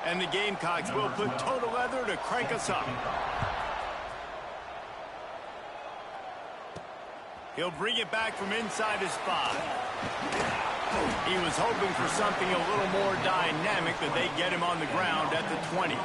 And the Gamecocks will put total leather to crank us up. He'll bring it back from inside his 5. He was hoping for something a little more dynamic, but they get him on the ground at the 20.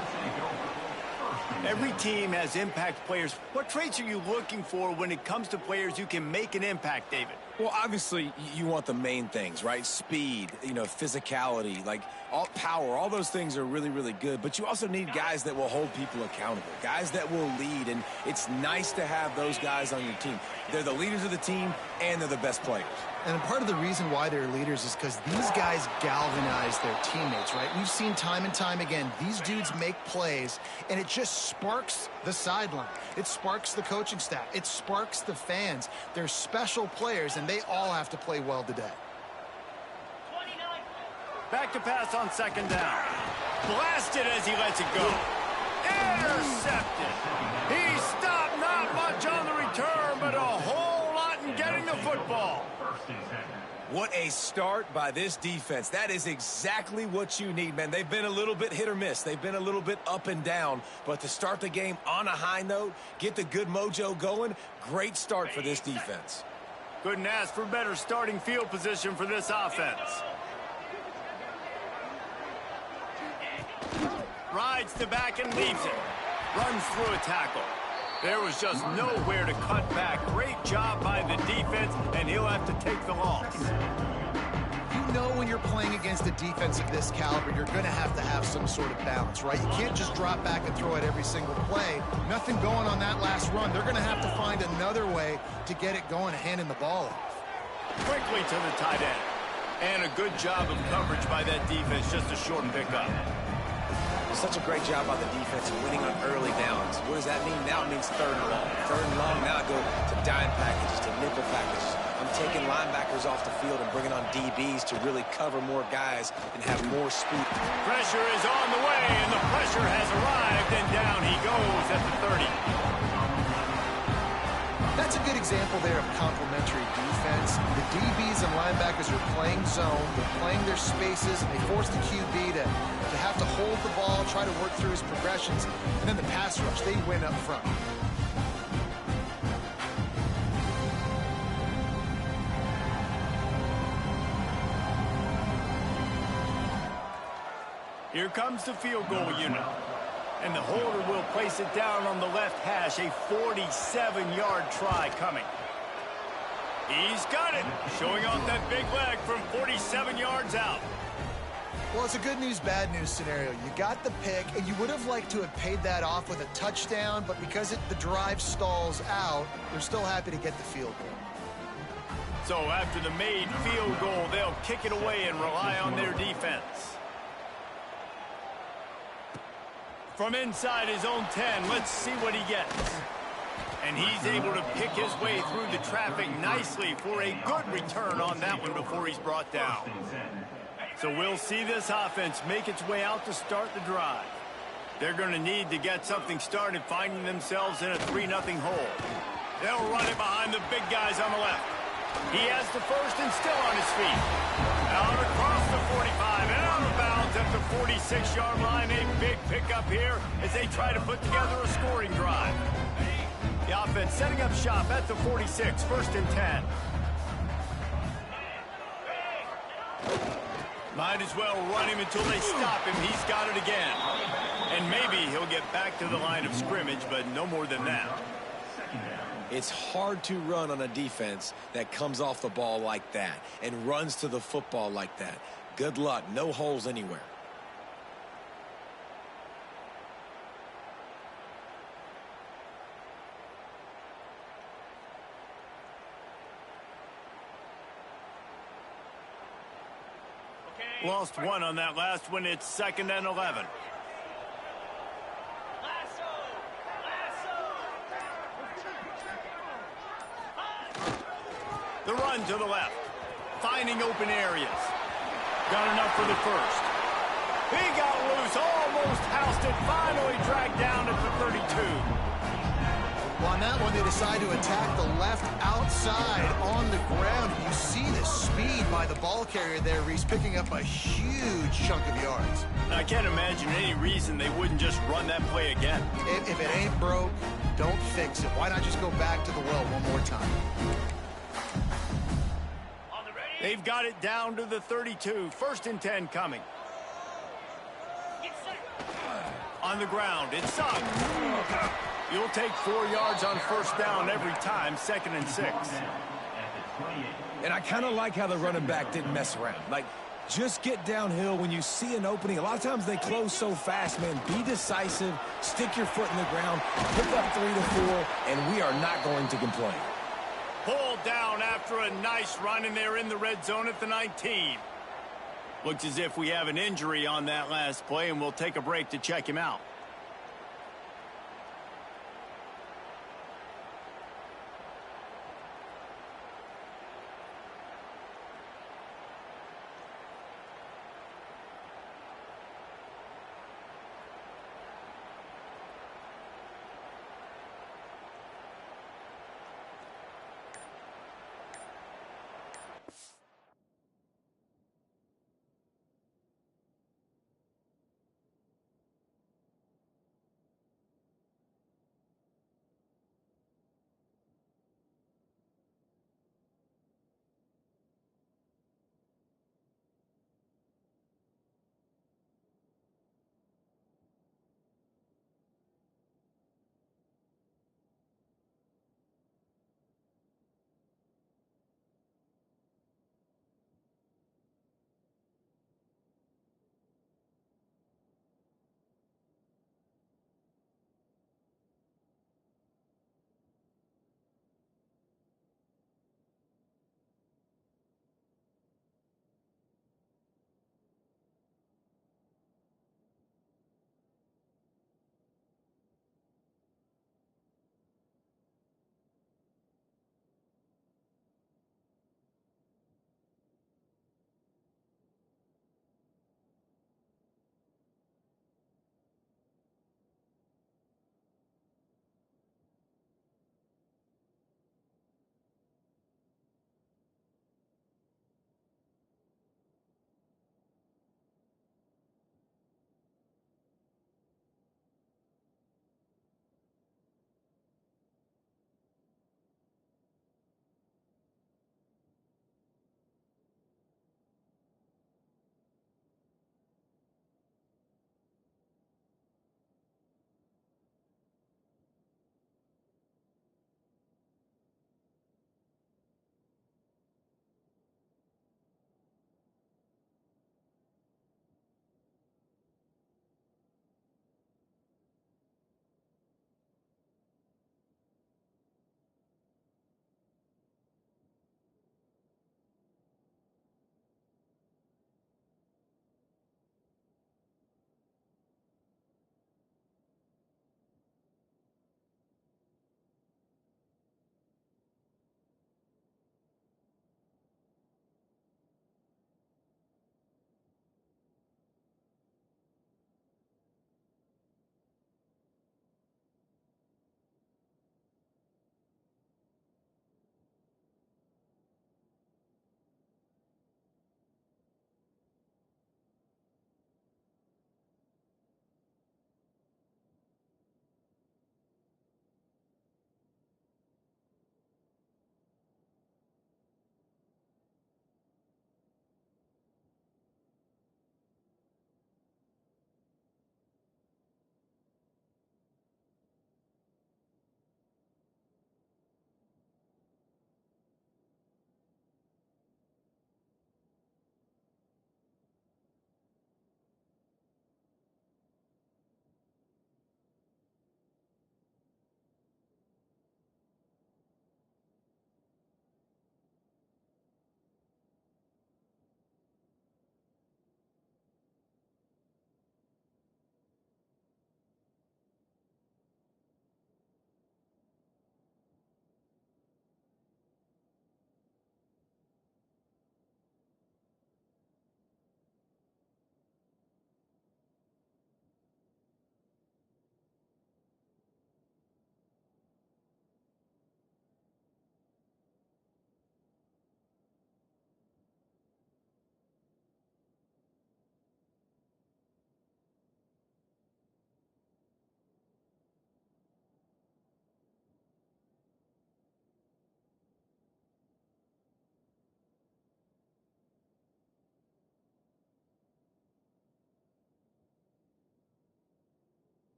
Every team has impact players. What traits are you looking for when it comes to players who can make an impact, David? Well, obviously, you want the main things, right? Speed, physicality, like all power, all those things are really, really good. But you also need guys that will hold people accountable, guys that will lead. And it's nice to have those guys on your team. They're the leaders of the team, and they're the best players. And part of the reason why they're leaders is because these guys galvanize their teammates, right? We've seen time and time again, these dudes make plays, and it just sparks the sideline. It sparks the coaching staff. It sparks the fans. They're special players, and they all have to play well today. Back to pass on second down. Blasted as he lets it go. Intercepted. He stopped, not much on the return, but a whole lot in getting the football. What a start by this defense. That is exactly what you need, man. They've been a little bit hit or miss. They've been a little bit up and down. But to start the game on a high note, get the good mojo going, great start for this defense. Couldn't ask for better starting field position for this offense. Rides the back and leaves it. Runs through a tackle. There was just nowhere to cut back. Great job by the defense, and he'll have to take the loss. You know when you're playing against a defense of this caliber, you're going to have some sort of balance, right? You can't just drop back and throw it every single play. Nothing going on that last run. They're going to have to find another way to get it going and handing the ball off. Quickly to the tight end. And a good job of coverage by that defense, just a short pickup. Such a great job by the defense winning on early downs. What does that mean? Now it means third and long. Third and long, now I go to dime packages, to nickel packages. I'm taking linebackers off the field and bringing on DBs to really cover more guys and have more speed. Pressure is on the way, and the pressure has arrived, and down he goes at the 30. That's a good example there of complementary defense. The DBs and linebackers are playing zone, they're playing their spaces, and they force the QB to have to hold the ball, try to work through his progressions, and then the pass rush, they win up front. Here comes the field goal unit. And the holder will place it down on the left hash. A 47-yard try coming. He's got it. Showing off that big leg from 47 yards out. Well, it's a good news, bad news scenario. You got the pick, and you would have liked to have paid that off with a touchdown, but because the drive stalls out, they're still happy to get the field goal. So after the made field goal, they'll kick it away and rely on their defense. From inside his own 10, let's see what he gets. And he's able to pick his way through the traffic nicely for a good return on that one before he's brought down. So we'll see this offense make its way out to start the drive. They're going to need to get something started, finding themselves in a 3-0 hole. They'll run it behind the big guys on the left. He has the first and still on his feet. Out across the 45 and out of bounds at the 46-yard line. A big pickup here as they try to put together a scoring drive. The offense setting up shop at the 46, first and 10. Might as well run him until they stop him. He's got it again. And maybe he'll get back to the line of scrimmage, but no more than that. It's hard to run on a defense that comes off the ball like that and runs to the football like that. Good luck. No holes anywhere. Lost one on that last one. It's 2nd and 11. The run to the left. Finding open areas. Got enough for the first. He got loose. Almost housed it. Finally dragged down at the 32. Well, on that that one, they decide to attack the left outside on the ground. You see the speed by the ball carrier there, Reese, picking up a huge chunk of yards. I can't imagine any reason they wouldn't just run that play again. If it ain't broke, don't fix it. Why not just go back to the well one more time? They've got it down to the 32. 1st and 10 coming. On the ground, it's Suggs. You'll take 4 yards on 1st down every time, 2nd and 6. And I kind of like how the running back didn't mess around. Like, just get downhill when you see an opening. A lot of times they close so fast, man. Be decisive, stick your foot in the ground, pick up 3 to 4, and we are not going to complain. Pulled down after a nice run, and they're in the red zone at the 19. Looks as if we have an injury on that last play, and we'll take a break to check him out.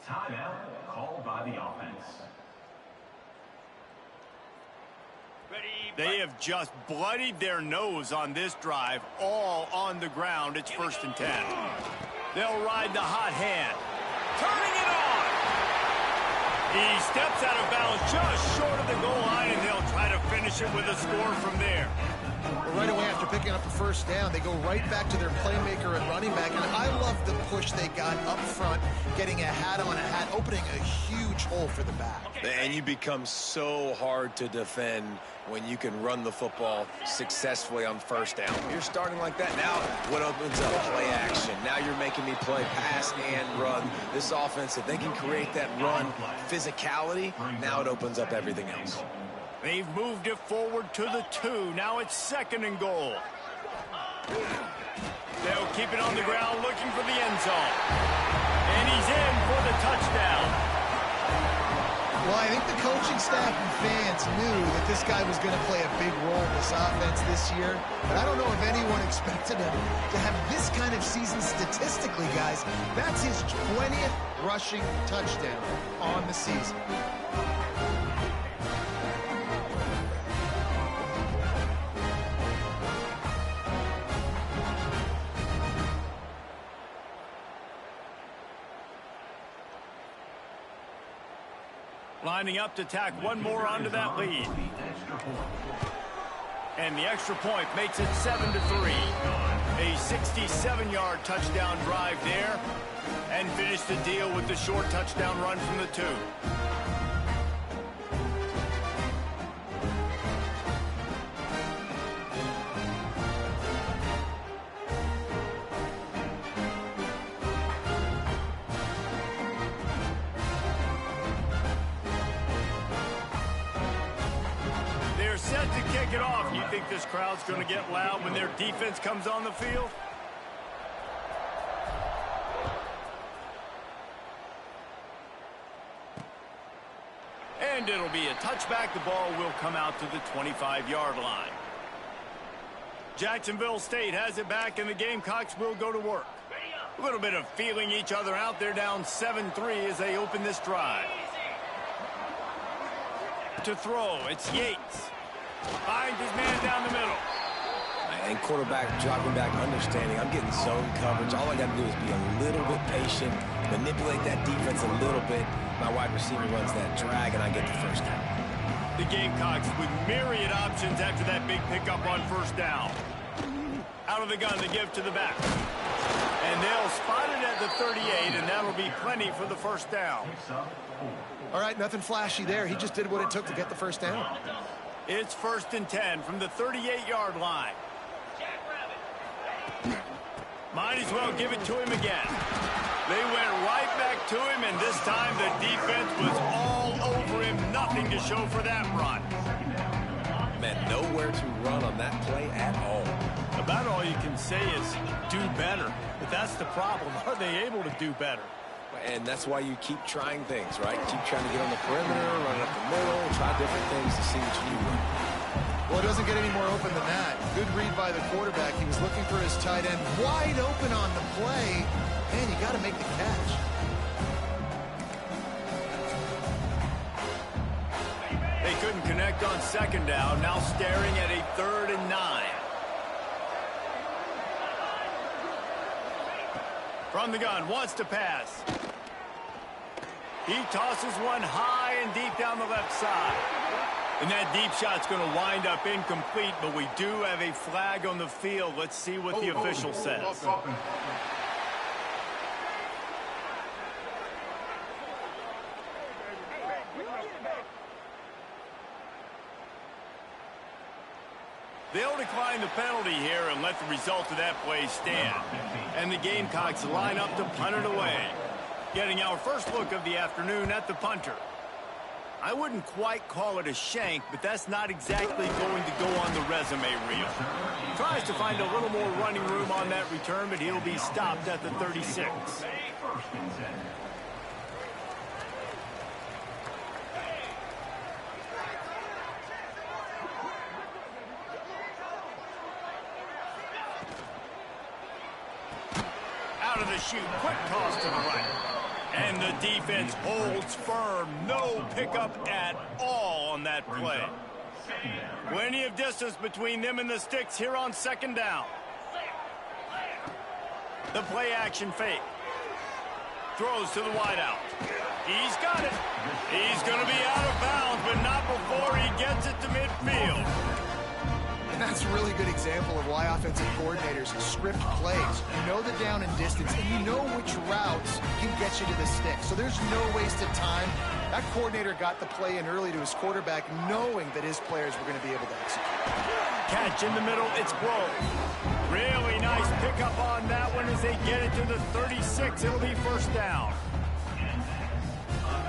Timeout called by the offense. They have just bloodied their nose on this drive, all on the ground. It's 1st and 10. They'll ride the hot hand. Turning it on. He steps out of bounds just short of the goal line, and they'll try to finish it with a score from there. Well, right away after picking up the first down, they go right back to their playmaker at running back. And I love the push they got up front, getting a hat on a hat, opening a huge hole for the back. And you become so hard to defend when you can run the football successfully on 1st down. You're starting like that. Now what opens up play action. Now you're making me play pass and run. This offense, if they can create that run physicality, now it opens up everything else. They've moved it forward to the 2. Now it's 2nd and goal. They'll keep it on the ground looking for the end zone. And he's in for the touchdown. Well, I think the coaching staff and fans knew that this guy was going to play a big role in this offense this year. But I don't know if anyone expected him to have this kind of season statistically, guys. That's his 20th rushing touchdown on the season. Lining up to tack one more onto that lead. And the extra point makes it 7-3. A 67-yard touchdown drive there. And finish the deal with the short touchdown run from the 2. Set to kick it off. You think this crowd's going to get loud when their defense comes on the field? And it'll be a touchback. The ball will come out to the 25-yard line. Jacksonville State has it back, and the Gamecocks will go to work. A little bit of feeling each other out. They're down 7-3 as they open this drive. To throw, it's Yates. Finds his man down the middle. And quarterback dropping back, understanding I'm getting zone coverage. All I got to do is be a little bit patient, manipulate that defense a little bit. My wide receiver runs that drag, and I get the 1st down. The Gamecocks with myriad options after that big pickup on 1st down. Out of the gun to give to the back. And they'll spot it at the 38, and that'll be plenty for the 1st down. All right, nothing flashy there. He just did what it took to get the 1st down. It's 1st and 10 from the 38-yard line. Might as well give it to him again. They went right back to him, and this time the defense was all over him. Nothing to show for that run. Man, nowhere to run on that play at all. About all you can say is do better. But that's the problem. Are they able to do better? And that's why you keep trying things, right? Keep trying to get on the perimeter, run up the middle, try different things to see what you do. Well, it doesn't get any more open than that. Good read by the quarterback. He was looking for his tight end wide open on the play. Man, you got to make the catch. They couldn't connect on 2nd down. Now staring at a 3rd and 9. From the gun, wants to pass. He tosses one high and deep down the left side. And that deep shot's going to wind up incomplete, but we do have a flag on the field. Let's see what the official says. They'll decline the penalty here and let the result of that play stand. And the Gamecocks line up to punt it away. Getting our first look of the afternoon at the punter. I wouldn't quite call it a shank, but that's not exactly going to go on the resume reel. Tries to find a little more running room on that return, but he'll be stopped at the 36. Out of the chute, quick toss to the right. And the defense holds firm. No pickup at all on that play. Plenty of distance between them and the sticks here on second down. The play action fake. Throws to the wideout. He's got it. He's going to be out of bounds, but not before he gets it to midfield. And that's a really good example of why offensive coordinators script plays. You know the down and distance, and you know which routes can get you to the stick. So there's no wasted time. That coordinator got the play in early to his quarterback, knowing that his players were going to be able to execute. Catch in the middle, it's Grove. Really nice pickup on that one as they get it to the 36. It'll be first down.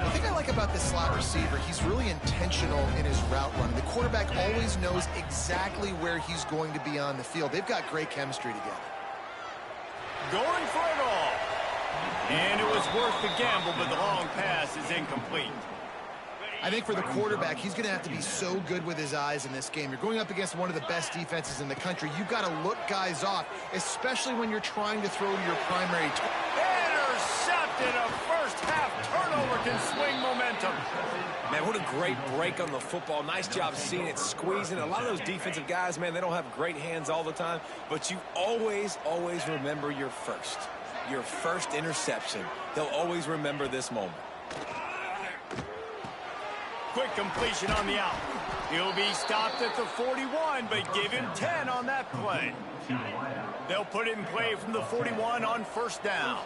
The thing I like about this slot receiver, he's really intentional in his route running. The quarterback always knows exactly where he's going to be on the field. They've got great chemistry together. Going for it all. And it was worth the gamble, but the long pass is incomplete. I think for the quarterback, he's going to have to be so good with his eyes in this game. You're going up against one of the best defenses in the country. You've got to look guys off, especially when you're trying to throw to your primary intercepted. A first half turnover can swing momentum. Man, what a great break on the football. Nice job seeing it squeezing. A lot of those defensive guys, man, they don't have great hands all the time, but you always remember your first interception. They'll always remember this moment. Quick completion on the out. He'll be stopped at the 41, but give him 10 on that play. They'll put it in play from the 41 on first down.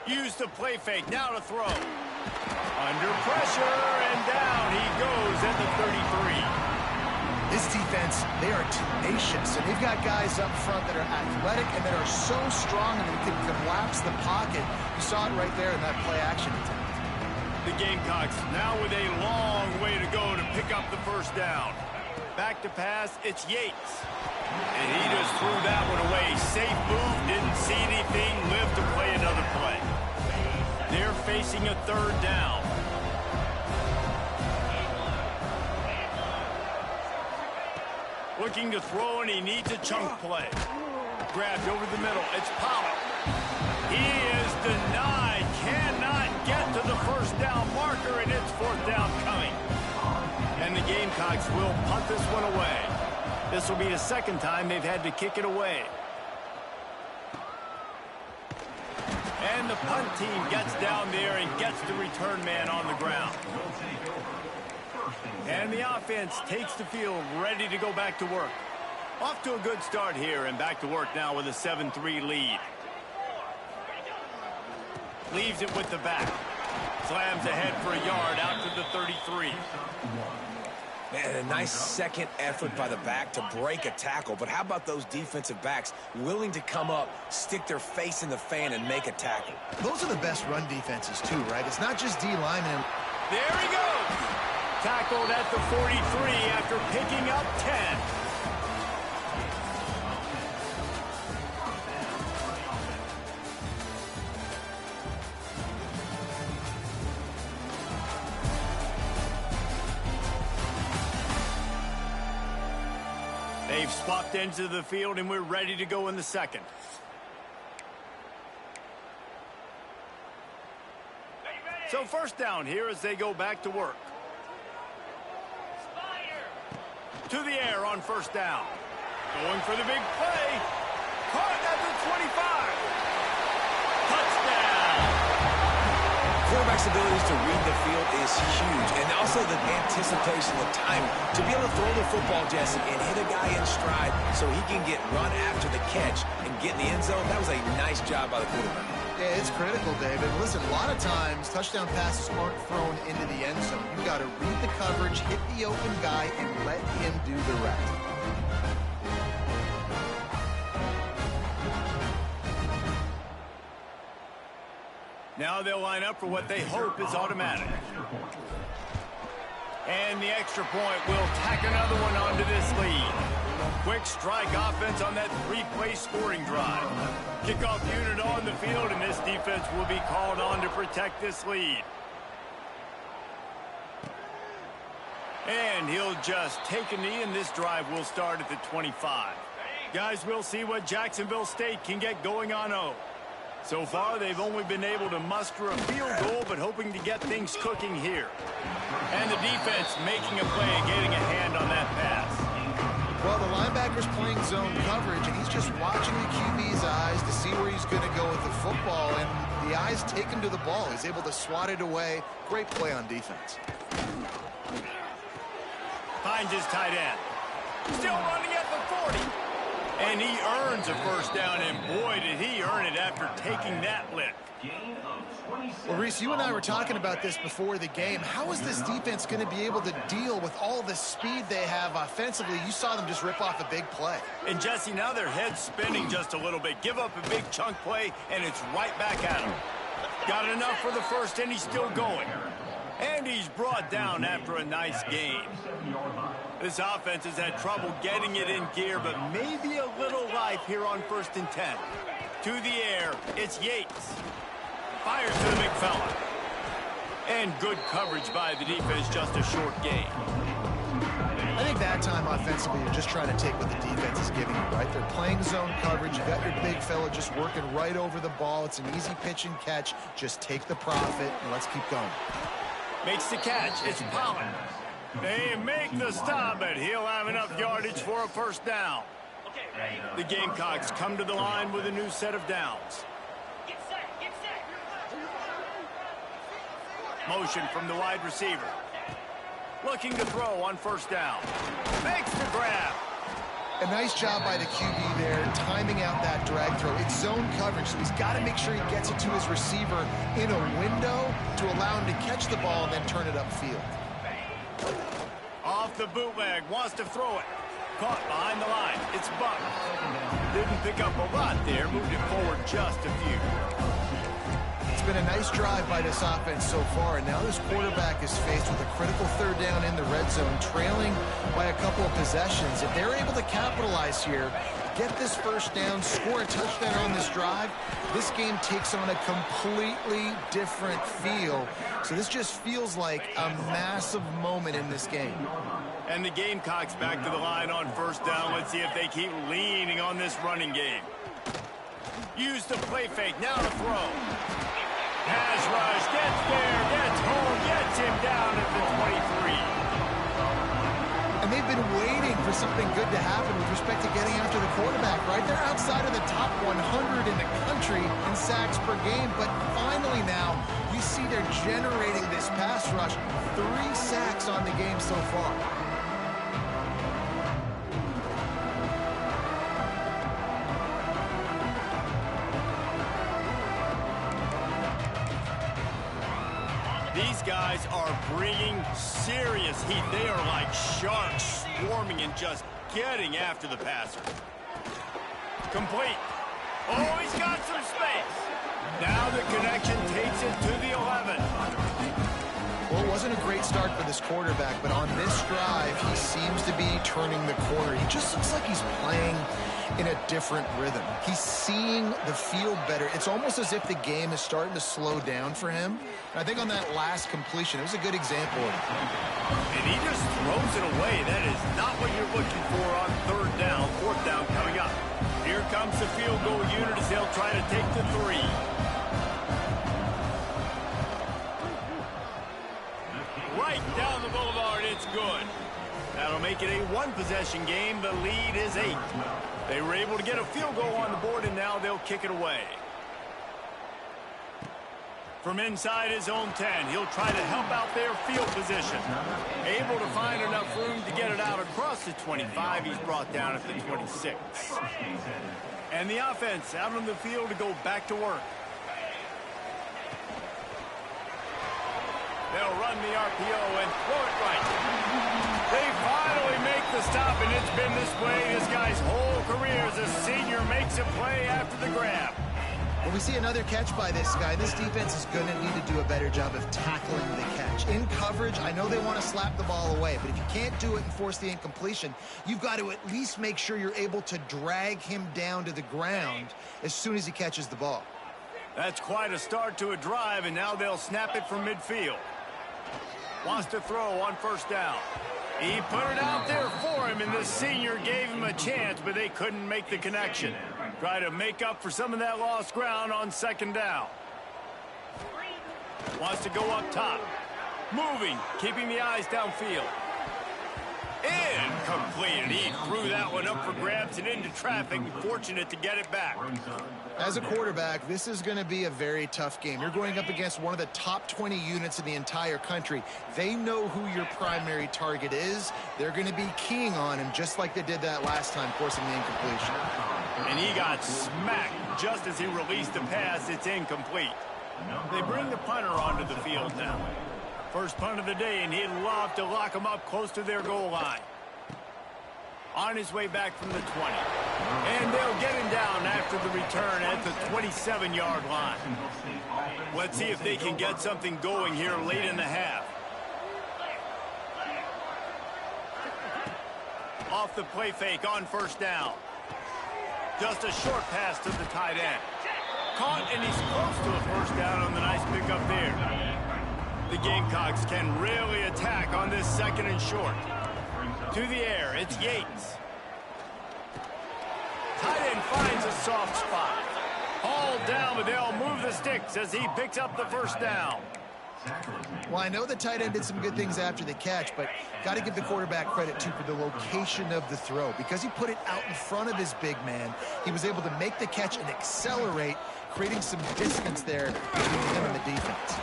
Use the play fake, now to throw. Under pressure, and down he goes at the 33. This defense, they are tenacious, and they've got guys up front that are athletic and that are so strong and they can collapse the pocket. You saw it right there in that play action attempt. The Gamecocks now with a long way to go to pick up the first down. Back to pass, it's Yates. And he just threw that one away. Safe move, didn't see anything, lived to play another play. They're facing a third down. Looking to throw, and he needs a chunk play. Grabbed over the middle. It's Pollard. He is denied. Cannot get to the first down marker, and it's fourth down coming. And the Gamecocks will punt this one away. This will be the second time they've had to kick it away. And the punt team gets down there and gets the return man on the ground. And the offense takes the field, ready to go back to work. Off to a good start here, and back to work now with a 7-3 lead. Leaves it with the back. Slams ahead for a yard out to the 33. Man, a nice second effort by the back to break a tackle. But how about those defensive backs willing to come up, stick their face in the fan, and make a tackle? Those are the best run defenses, too, right? It's not just D linemen. There he goes. Tackled at the 43 after picking up 10. They've swapped into the field, and we're ready to go in the second. So first down here as they go back to work. To the air on first down. Going for the big play. Caught at the 25. Touchdown. Quarterback's abilities to read the field is huge. And also the anticipation, the timing. To be able to throw the football, Jesse, and hit a guy in stride so he can get run after the catch and get in the end zone, that was a nice job by the quarterback. Yeah, it's critical, David. Listen, a lot of times, touchdown passes aren't thrown into the end zone. You've got to read the coverage, hit the open guy, and let him do the rest. Now they'll line up for what they hope is automatic. And the extra point will tack another one onto this lead. Quick strike offense on that three-play scoring drive. Kickoff unit on the field, and this defense will be called on to protect this lead. And he'll just take a knee, and this drive will start at the 25. Guys, we'll see what Jacksonville State can get going on O. So far, they've only been able to muster a field goal, but hoping to get things cooking here. And the defense making a play, getting a hand on that pass. Well, the linebacker's playing zone coverage, and he's just watching the QB's eyes to see where he's going to go with the football, and the eyes take him to the ball. He's able to swat it away. Great play on defense. Finds his tight end. Still running at the 40. And he earns a first down, and boy, did he earn it after taking that lick. Well, Reese, you and I were talking about this before the game. How is this defense going to be able to deal with all the speed they have offensively? You saw them just rip off a big play. And, Jesse, now their head's spinning just a little bit. Give up a big chunk play, and it's right back at him. Got enough for the first, and he's still going. And he's brought down after a nice game. This offense has had trouble getting it in gear, but maybe a little life here on 1st and 10. To the air, it's Yates. Fires to the big fella. And good coverage by the defense, just a short gain. I think that time offensively, you're just trying to take what the defense is giving you, right? They're playing zone coverage. You got your big fella just working right over the ball. It's an easy pitch and catch. Just take the profit, and let's keep going. Makes the catch. It's Pollard. They make the stop, but he'll have enough yardage for a first down. The Gamecocks come to the line with a new set of downs. Motion from the wide receiver. Looking to throw on first down. Makes the grab. A nice job by the QB there, timing out that drag throw. It's zone coverage, so he's got to make sure he gets it to his receiver in a window to allow him to catch the ball and then turn it upfield. Off the bootleg, wants to throw it. Caught behind the line. It's Buck. Didn't pick up a lot there, moved it forward just a few. It's been a nice drive by this offense so far, and now this quarterback is faced with a critical third down in the red zone, trailing by a couple of possessions. If they're able to capitalize here, get this first down, score a touchdown on this drive, this game takes on a completely different feel. So this just feels like a massive moment in this game. And the Gamecocks back to the line on first down. Let's see if they keep leaning on this running game. Use the play fake, now to throw. Pass rush, gets there, gets home, gets him down at the 23. And they've been waiting for something good to happen with respect to getting after the quarterback, right? They're outside of the top 100 in the country in sacks per game, but finally now you see they're generating this pass rush. 3 sacks on the game so far. These guys are bringing serious heat. They are like sharks swarming and just getting after the passer. Complete. Oh, he's got some space. Now the connection takes it to the 11. Well, it wasn't a great start for this quarterback, but on this drive, he seems to be turning the corner. He just looks like he's playing in a different rhythm. He's seeing the field better. It's almost as if the game is starting to slow down for him. And I think on that last completion, it was a good example of it. And he just throws it away. That is not what you're looking for on third down, fourth down coming up. Here comes the field goal unit as they'll try to take the 3. Right down the boulevard, it's good. That'll make it a 1-possession game. The lead is 8. They were able to get a field goal on the board, and now they'll kick it away. From inside his own 10, he'll try to help out their field position. Able to find enough room to get it out across the 25. He's brought down at the 26. And the offense out on the field to go back to work. They'll run the RPO and throw it right. They finally make the stop, and it's been this way this guy's whole career as a senior. Makes a play after the grab. Well, we see another catch by this guy. This defense is going to need to do a better job of tackling the catch. In coverage, I know they want to slap the ball away, but if you can't do it and force the incompletion, you've got to at least make sure you're able to drag him down to the ground as soon as he catches the ball. That's quite a start to a drive, and now they'll snap it from midfield. Wants to throw on first down. He put it out there for him, and the senior gave him a chance, but they couldn't make the connection. Try to make up for some of that lost ground on second down. Wants to go up top. Moving, keeping the eyes downfield. Incomplete, and he threw that one up for grabs and into traffic. Fortunate to get it back. As a quarterback, this is going to be a very tough game. You're going up against one of the top 20 units in the entire country. They know who your primary target is. They're going to be keying on him just like they did that last time, forcing the incompletion. And he got smacked just as he released the pass. It's incomplete. They bring the punter onto the field now. First punt of the day, and he'd love to lock him up close to their goal line. On his way back from the 20. And they'll get him down after the return at the 27-yard line. Let's see if they can get something going here late in the half. Off the play fake on first down. Just a short pass to the tight end. Caught, and he's close to a first down on the nice pickup there. The Gamecocks can really attack on this second and short. To the air, it's Yates. Tight end finds a soft spot. Hauled down, but they'll move the sticks as he picks up the first down. Well, I know the tight end did some good things after the catch, but got to give the quarterback credit, too, for the location of the throw. Because he put it out in front of his big man, he was able to make the catch and accelerate, creating some distance there between him and the defense.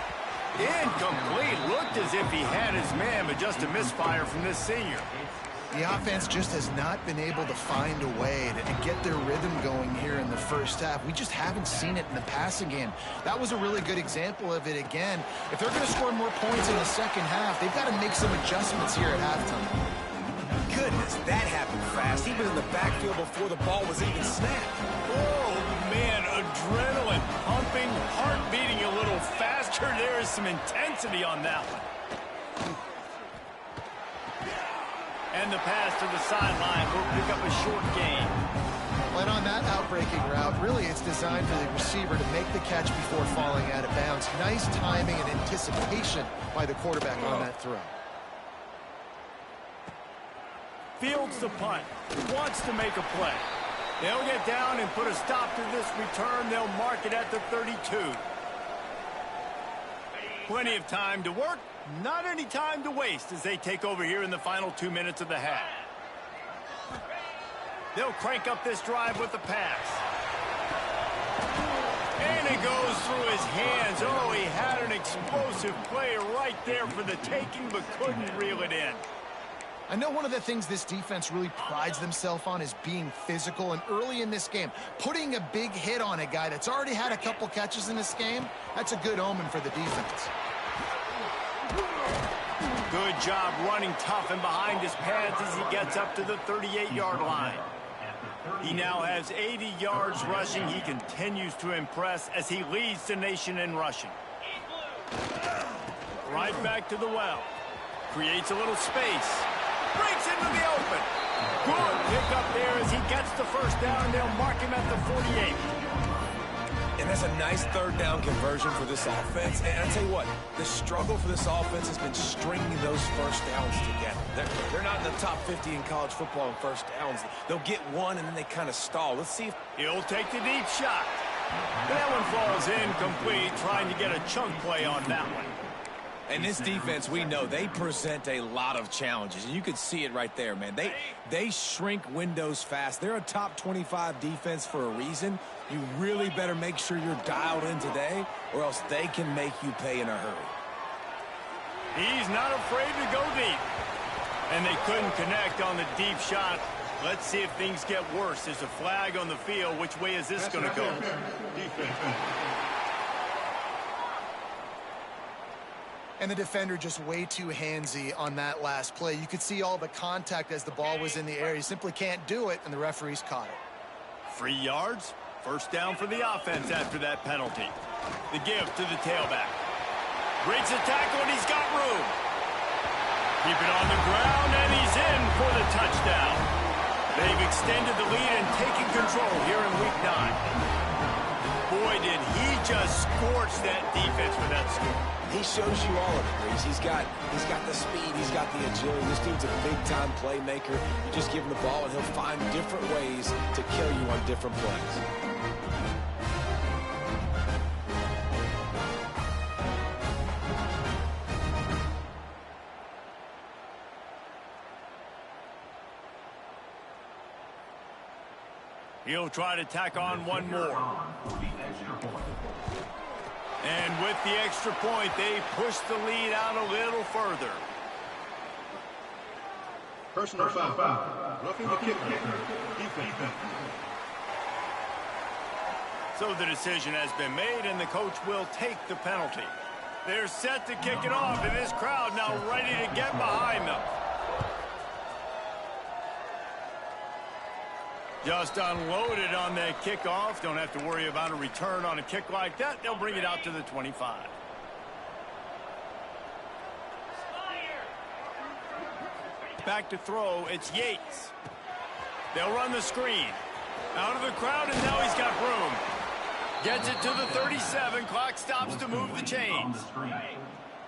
Incomplete. Looked as if he had his man, but just a misfire from this senior. The offense just has not been able to find a way to get their rhythm going here in the first half. We just haven't seen it in the passing game. That was a really good example of it again. If they're going to score more points in the second half, they've got to make some adjustments here at halftime. Goodness, that happened fast. He was in the backfield before the ball was even snapped. Oh, man, adrenaline pumping, heart beating a little faster. There is some intensity on that one. And the pass to the sideline will pick up a short gain. And on that outbreaking route, really it's designed for the receiver to make the catch before falling out of bounds. Nice timing and anticipation by the quarterback on that throw. Fields the punt. Wants to make a play. They'll get down and put a stop to this return. They'll mark it at the 32. Plenty of time to work. Not any time to waste as they take over here in the final 2 minutes of the half. They'll crank up this drive with the pass. And it goes through his hands. Oh, he had an explosive play right there for the taking, but couldn't reel it in. I know one of the things this defense really prides themselves on is being physical, and early in this game, putting a big hit on a guy that's already had a couple catches in this game, that's a good omen for the defense. Good job running tough and behind his pads as he gets up to the 38-yard line. He now has 80 yards rushing. He continues to impress as he leads the nation in rushing. Right back to the well. Creates a little space. Breaks into the open. Good pick up there as he gets the first down. They'll mark him at the 48. And that's a nice third down conversion for this offense. And I tell you what, the struggle for this offense has been stringing those first downs together. They're not in the top 50 in college football in first downs. They'll get one, and then they kind of stall. Let's see if he'll take the deep shot. That one falls incomplete, trying to get a chunk play on that one. And this defense, we know, they present a lot of challenges. And you can see it right there, man. They shrink windows fast. They're a top 25 defense for a reason. You really better make sure you're dialed in today, or else they can make you pay in a hurry. He's not afraid to go deep. And they couldn't connect on the deep shot. Let's see if things get worse. There's a flag on the field. Which way is this going to go? And the defender just way too handsy on that last play. You could see all the contact as the ball was in the air. He simply can't do it, and the referees caught it. 3 yards. First down for the offense after that penalty. The give to the tailback. Breaks the tackle, and he's got room. Keep it on the ground, and he's in for the touchdown. They've extended the lead and taken control here in Week 9. Boy, did he just scorch that defense with that score. He shows you all of it, Reese. He's got the speed, he's got the agility. This dude's a big-time playmaker. You just give him the ball, and he'll find different ways to kill you on different plays. He'll try to tack on one more. And with the extra point, they push the lead out a little further. Personal foul. Roughing the kicker. Defense. So the decision has been made, and the coach will take the penalty. They're set to kick it off, and this crowd now ready to get behind them. Just unloaded on that kickoff. Don't have to worry about a return on a kick like that. They'll bring it out to the 25. Back to throw, it's Yates. They'll run the screen. Out of the crowd, and now he's got room. Gets it to the 37. Clock stops to move the chains.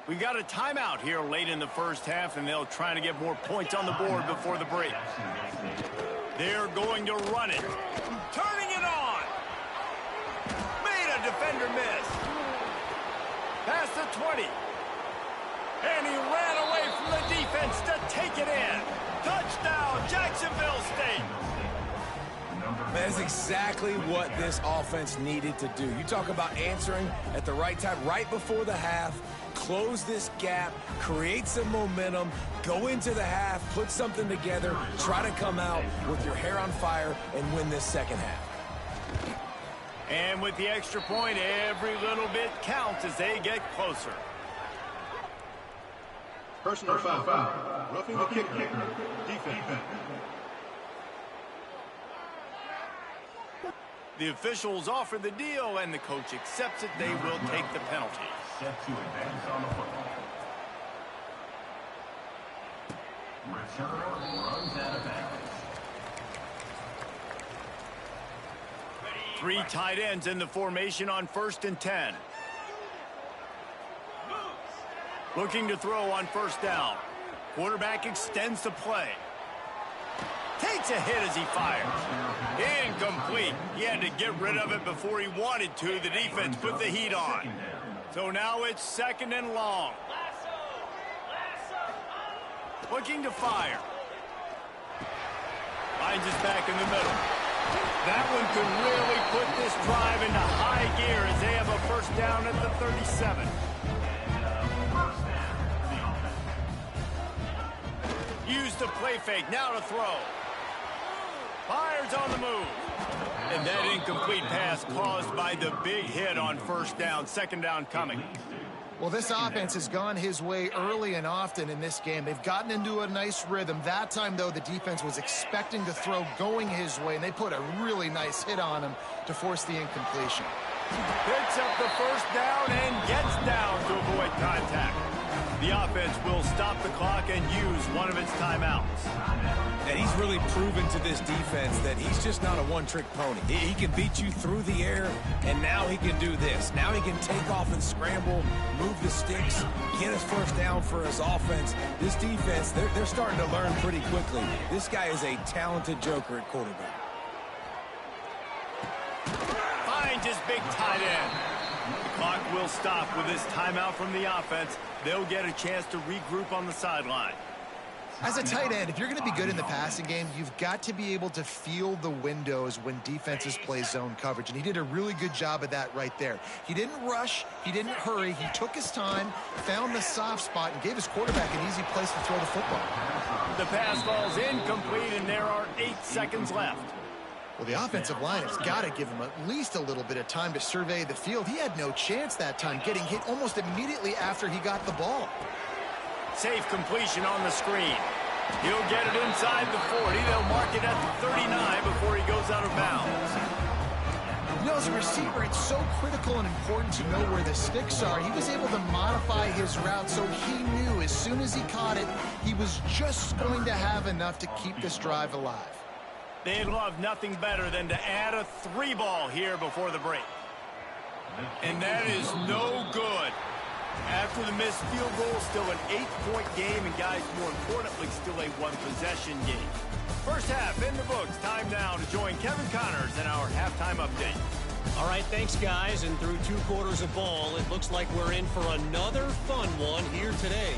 We got a timeout here late in the first half, and they'll try to get more points on the board before the break. They're going to run it. Turning it on. Made a defender miss. Past the 20. And he ran away from the defense to take it in. Touchdown, Jacksonville State. That's exactly what this offense needed to do. You talk about answering at the right time, right before the half, close this gap, create some momentum, go into the half, put something together, try to come out with your hair on fire and win this second half. And with the extra point, every little bit counts as they get closer. Personal foul. Roughing the kicker. Defense. The officials offer the deal, and the coach accepts it. They will take the penalty. Set to advance on the football. Returner runs out of bounds. 3 tight ends in the formation on 1st and 10. Looking to throw on 1st down. Quarterback extends the play. Takes a hit as he fires. Incomplete. He had to get rid of it before he wanted to. The defense put the heat on. So now it's 2nd and long. Looking to fire. Finds his back in the middle. That one could really put this drive into high gear as they have a 1st down at the 37. Used the play fake. Now to throw. Fires on the move. And that incomplete pass caused by the big hit on 1st down. 2nd down coming. Well, this offense has gone his way early and often in this game. They've gotten into a nice rhythm. That time, though, the defense was expecting to throw going his way, and they put a really nice hit on him to force the incompletion. Picks up the 1st down and gets down to avoid contact. The offense will stop the clock and use one of its timeouts. And he's really proven to this defense that he's just not a one-trick pony. He can beat you through the air, and now he can do this. Now he can take off and scramble, move the sticks, get his 1st down for his offense. This defense, they're starting to learn pretty quickly. This guy is a talented joker at quarterback. Finds his big tight end. The clock will stop with this timeout from the offense. They'll get a chance to regroup on the sideline. As a tight end, if you're going to be good in the passing game, you've got to be able to feel the windows when defenses play zone coverage, and he did a really good job of that right there. He didn't rush, he didn't hurry, he took his time, found the soft spot, and gave his quarterback an easy place to throw the football. The pass falls incomplete, and there are 8 seconds left. Well, the offensive line has got to give him at least a little bit of time to survey the field. He had no chance that time, getting hit almost immediately after he got the ball. Safe completion on the screen. He'll get it inside the 40. They'll mark it at the 39 before he goes out of bounds. You know, as a receiver, it's so critical and important to know where the sticks are. He was able to modify his route so he knew as soon as he caught it, he was just going to have enough to keep this drive alive. They'd love nothing better than to add a 3 ball here before the break. And that is no good. After the missed field goal, still an 8-point game, and guys, more importantly, still a one-possession game. First half in the books. Time now to join Kevin Connors in our halftime update. All right, thanks, guys. And through 2 quarters of ball, it looks like we're in for another fun one here today.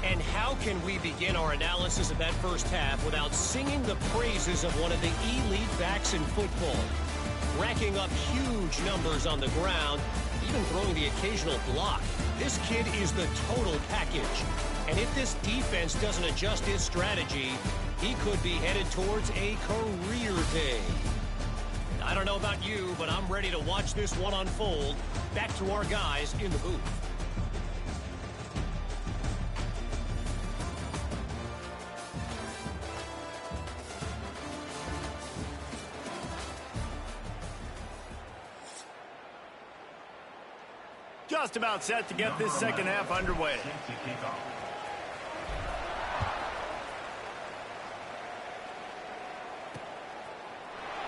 And how can we begin our analysis of that first half without singing the praises of one of the elite backs in football? Racking up huge numbers on the ground, even throwing the occasional block. This kid is the total package. And if this defense doesn't adjust his strategy, he could be headed towards a career day. I don't know about you, but I'm ready to watch this one unfold. Back to our guys in the booth. Just about set to get this second half underway.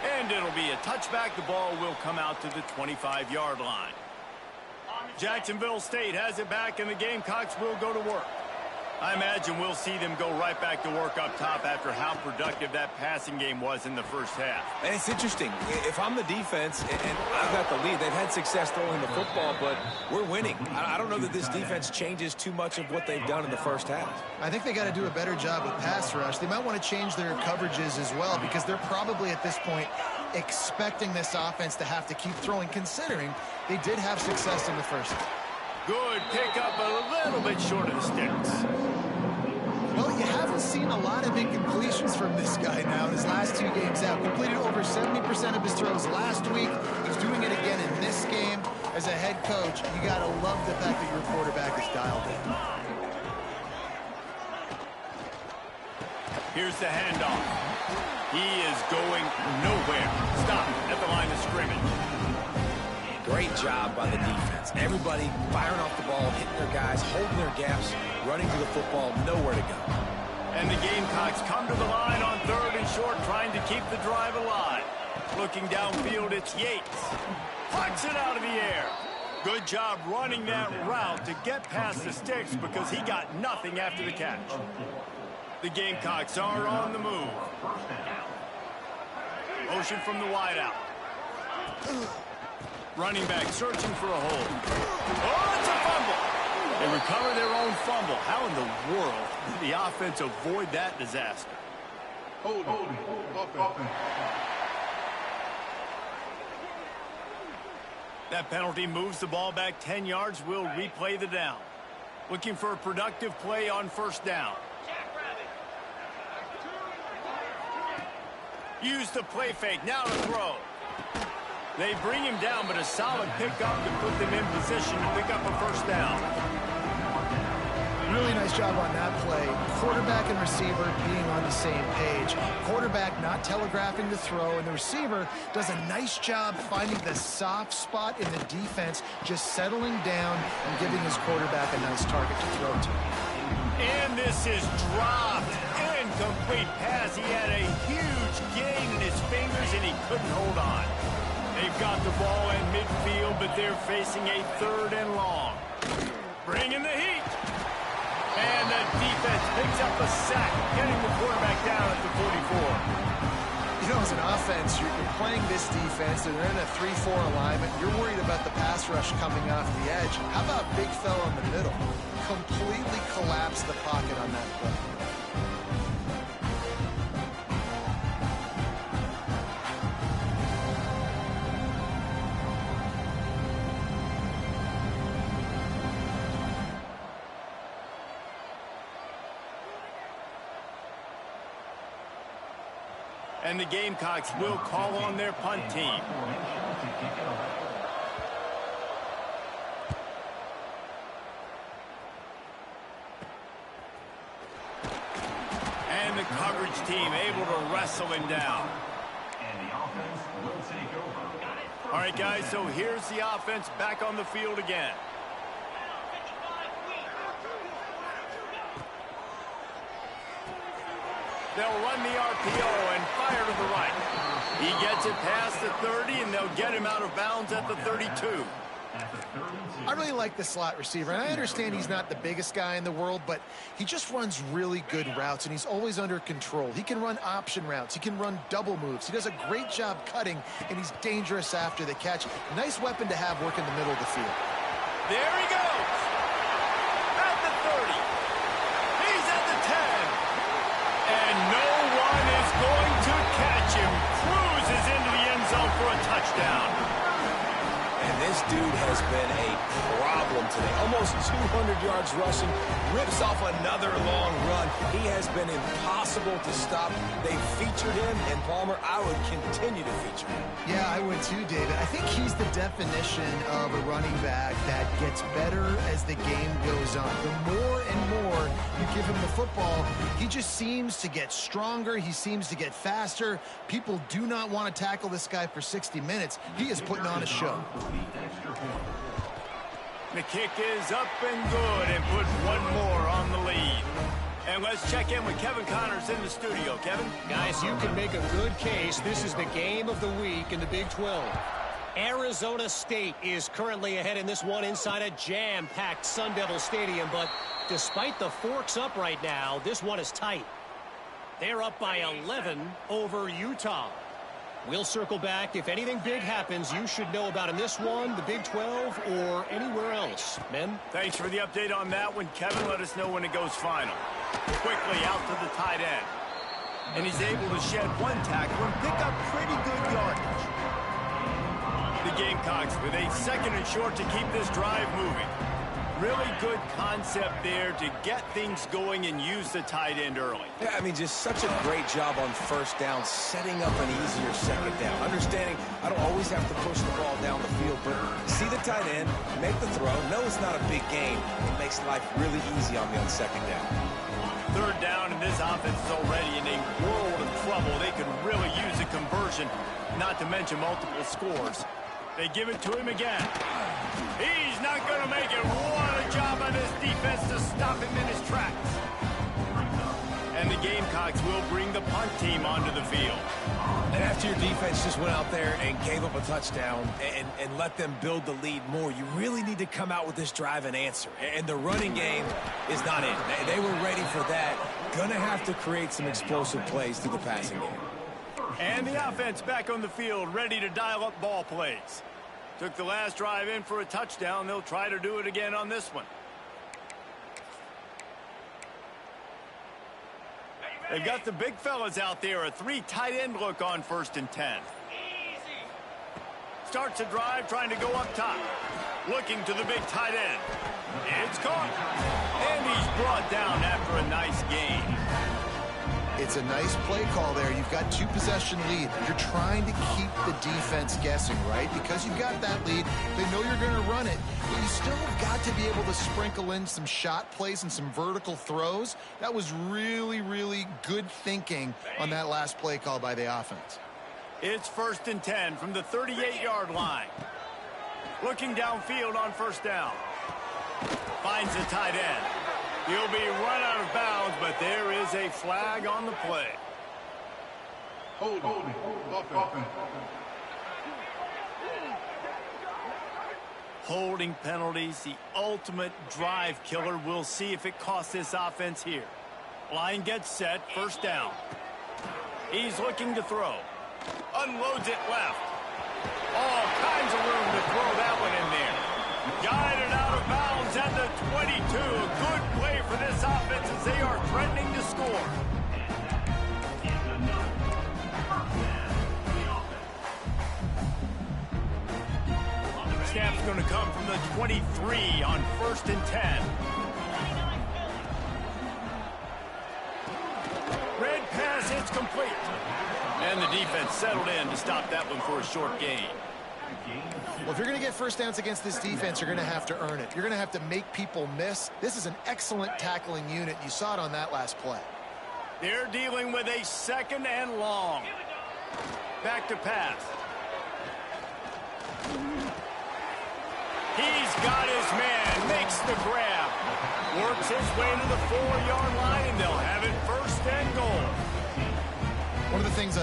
And it'll be a touchback. The ball will come out to the 25-yard line. Jacksonville State has it back, and the Gamecocks will go to work. I imagine we'll see them go right back to work up top after how productive that passing game was in the first half. And it's interesting. If I'm the defense and I've got the lead, they've had success throwing the football, but we're winning. I don't know that this defense changes too much of what they've done in the first half. I think they got to do a better job with pass rush. They might want to change their coverages as well, because they're probably at this point expecting this offense to have to keep throwing, considering they did have success in the first half. Good pickup, a little bit short of the sticks. Well, you haven't seen a lot of incompletions from this guy now in his last 2 games out. Completed over 70% of his throws last week. He's doing it again in this game. As a head coach, you got to love the fact that your quarterback is dialed in. Here's the handoff. He is going nowhere. Stop at the line of scrimmage. Great job by the defense. Everybody firing off the ball, hitting their guys, holding their gaps, running to the football, nowhere to go. And the Gamecocks come to the line on 3rd and short, trying to keep the drive alive. Looking downfield, it's Yates. Plucks it out of the air. Good job running that route to get past the sticks, because he got nothing after the catch. The Gamecocks are on the move. Motion from the wideout. Running back searching for a hole. Oh, it's a fumble. They recover their own fumble. How in the world did the offense avoid that disaster? Hold on. That penalty moves the ball back 10 yards. We'll replay the down. Looking for a productive play on first down. Use the play fake. Now to throw. They bring him down, but a solid pickup to put them in position to pick up a first down. Really nice job on that play. Quarterback and receiver being on the same page. Quarterback not telegraphing the throw, and the receiver does a nice job finding the soft spot in the defense, just settling down and giving his quarterback a nice target to throw to. And this is dropped. Incomplete pass. He had a huge gain in his fingers, and he couldn't hold on. They've got the ball in midfield, but they're facing a 3rd and long. Bringing the heat. And the defense picks up a sack, getting the quarterback down at the 44. You know, as an offense, you're playing this defense, and they're in a 3-4 alignment. You're worried about the pass rush coming off the edge. How about big fella in the middle? Completely collapsed the pocket on that play. And the Gamecocks will call on their punt team. And the coverage team able to wrestle him down. And the offense will take over. All right, guys, so here's the offense back on the field again. They'll run the RPO and fire to the right. He gets it past the 30, and they'll get him out of bounds at the 32. I really like the slot receiver, and I understand he's not the biggest guy in the world, but he just runs really good routes, and he's always under control. He can run option routes. He can run double moves. He does a great job cutting, and he's dangerous after the catch. Nice weapon to have working the middle of the field. There he goes. At the 30. He's at the 10. And no one is going to catch him. Cruises into the end zone for a touchdown. And this dude has been a problem today. Almost 200 yards rushing, rips off another long run. He has been impossible to stop. They featured him, and Palmer, I would continue to feature him. Yeah, I would too, David. I think he's the definition of a running back that gets better as the game goes on. The more and more you give him the football, he just seems to get stronger. He seems to get faster. People do not want to tackle this guy for 60 minutes. He is putting on a show. The kick is up and good, and put one more on the lead. And let's check in with Kevin Connors in the studio. Kevin? Guys, you can make a good case. This is the game of the week in the Big 12. Arizona State is currently ahead in this one inside a jam-packed Sun Devil Stadium, but despite the forks up right now, this one is tight. They're up by 11 over Utah. We'll circle back. If anything big happens, you should know about in this one, the Big 12, or anywhere else. Men? Thanks for the update on that one, Kevin. Let us know when it goes final. Quickly out to the tight end. And he's able to shed one tackle and pick up pretty good yardage. The Gamecocks with a second and short to keep this drive moving. Really good concept there to get things going and use the tight end early. Yeah, I mean, just such a great job on first down, setting up an easier second down. Understanding I don't always have to push the ball down the field, but see the tight end, make the throw. No, it's not a big gain. It makes life really easy on me on second down. Third down, and this offense is already in a world of trouble. They could really use a conversion, not to mention multiple scores. They give it to him again. He's not going to make it. What a job by this defense to stop him in his tracks. And the Gamecocks will bring the punt team onto the field. And after your defense just went out there and gave up a touchdown and let them build the lead more, you really need to come out with this drive and answer. And the running game is not in. They were ready for that. Gonna have to create some explosive plays through the passing game. And the offense back on the field, ready to dial up ball plays. Took the last drive in for a touchdown. They'll try to do it again on this one. They've got the big fellas out there. A three tight end look on 1st and 10. Starts a drive trying to go up top. Looking to the big tight end. It's caught. And he's brought down after a nice gain. It's a nice play call there. You've got 2-possession lead. You're trying to keep the defense guessing, right? Because you've got that lead, they know you're going to run it. But you still have got to be able to sprinkle in some shot plays and some vertical throws. That was really, really good thinking on that last play call by the offense. It's 1st and 10 from the 38-yard line. Looking downfield on 1st down. Finds the tight end. He'll be run out of bounds, but there is a flag on the play. Holding. Holding penalties, the ultimate drive killer. We'll see if it costs this offense here. Line gets set, 1st down. He's looking to throw. Unloads it left. All kinds of room to throw that one in there. Guided out of bounds at the 22. A good play for this offense as they are threatening to score. Snap's going to come from the 23 on 1st and 10. Red pass, it's complete. And the defense settled in to stop that one for a short gain. Well, if you're going to get 1st downs against this defense, you're going to have to earn it. You're going to have to make people miss. This is an excellent tackling unit. You saw it on that last play. They're dealing with a 2nd and long. Back to pass. He's got his man. Makes the grab. Works his way to the 4-yard line, and they'll have it 1st and goal.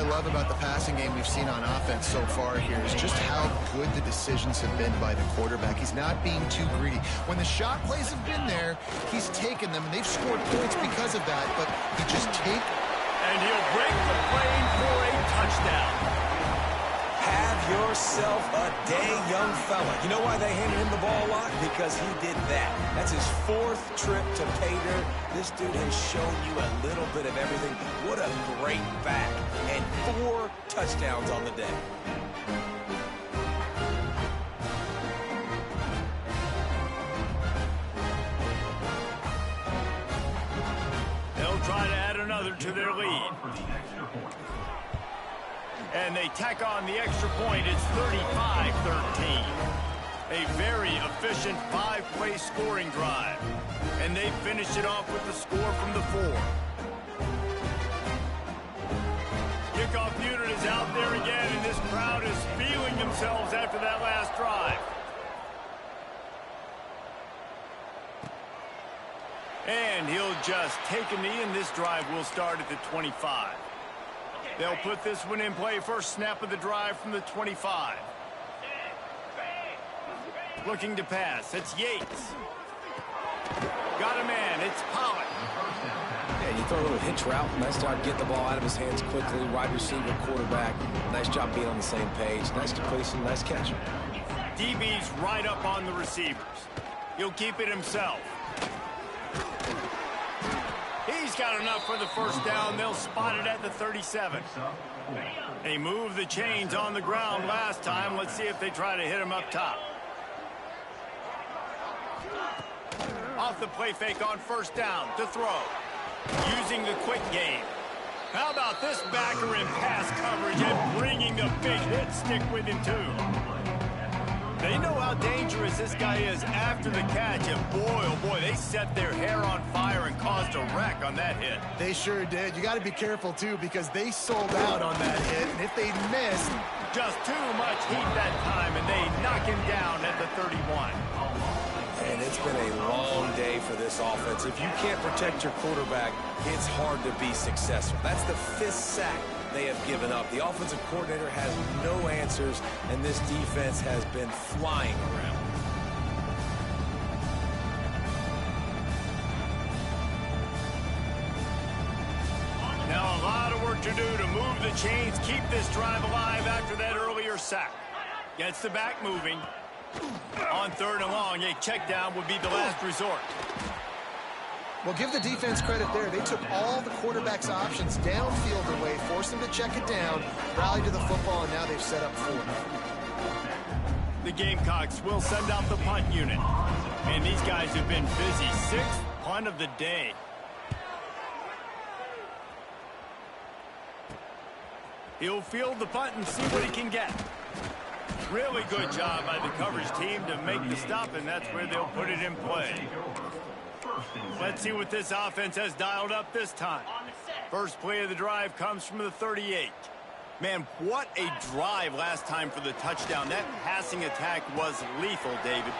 love about the passing game we've seen on offense so far here is just how good the decisions have been by the quarterback. He's not being too greedy. When the shot plays have been there, he's taken them, and they've scored points because of that, but he just take... And he'll break the plane for a touchdown. Have yourself a day, young fella. You know why they handed him the ball a lot? Because he did that. That's his 4th trip to pay dirt. This dude has shown you a little bit of everything. What a great back. And 4 touchdowns on the day. They'll try to add another to their lead. And they tack on the extra point. It's 35-13. A very efficient 5-play scoring drive. And they finish it off with the score from the 4. Kickoff unit is out there again, and this crowd is feeling themselves after that last drive. And he'll just take a knee, and this drive will start at the 25. They'll put this one in play. First snap of the drive from the 25. Looking to pass. It's Yates. Got a man. It's Pollock. Yeah, you throw a little hitch route. Nice job getting the ball out of his hands quickly. Wide receiver, quarterback. Nice job being on the same page. Nice completion. Nice catch. DB's right up on the receivers. He'll keep it himself. He's got enough for the first down. They'll spot it at the 37. They moved the chains on the ground last time. Let's see if they try to hit him up top. Off the play fake on first down to throw. Using the quick game. How about this backer in pass coverage and bringing the big hit stick with him too? They know how dangerous this guy is after the catch, and boy, oh boy, they set their hair on fire and caused a wreck on that hit. They sure did. You got to be careful, too, because they sold out on that hit, and if they missed... Just too much heat that time, and they knock him down at the 31. And it's been a long day for this offense. If you can't protect your quarterback, it's hard to be successful. That's the 5th sack they have given up. The offensive coordinator has no answers, and this defense has been flying around. Now a lot of work to do to move the chains, keep this drive alive after that earlier sack. Gets the back moving. On 3rd and long, a check down would be the last resort. Well, give the defense credit there. They took all the quarterback's options downfield away, forced them to check it down, rallied to the football, and now they've set up 4. The Gamecocks will send out the punt unit. Man, these guys have been busy. 6th punt of the day. He'll field the punt and see what he can get. Really good job by the coverage team to make the stop, and that's where they'll put it in play. Let's see what this offense has dialed up this time. First play of the drive comes from the 38. Man, what a drive last time for the touchdown. That passing attack was lethal, David.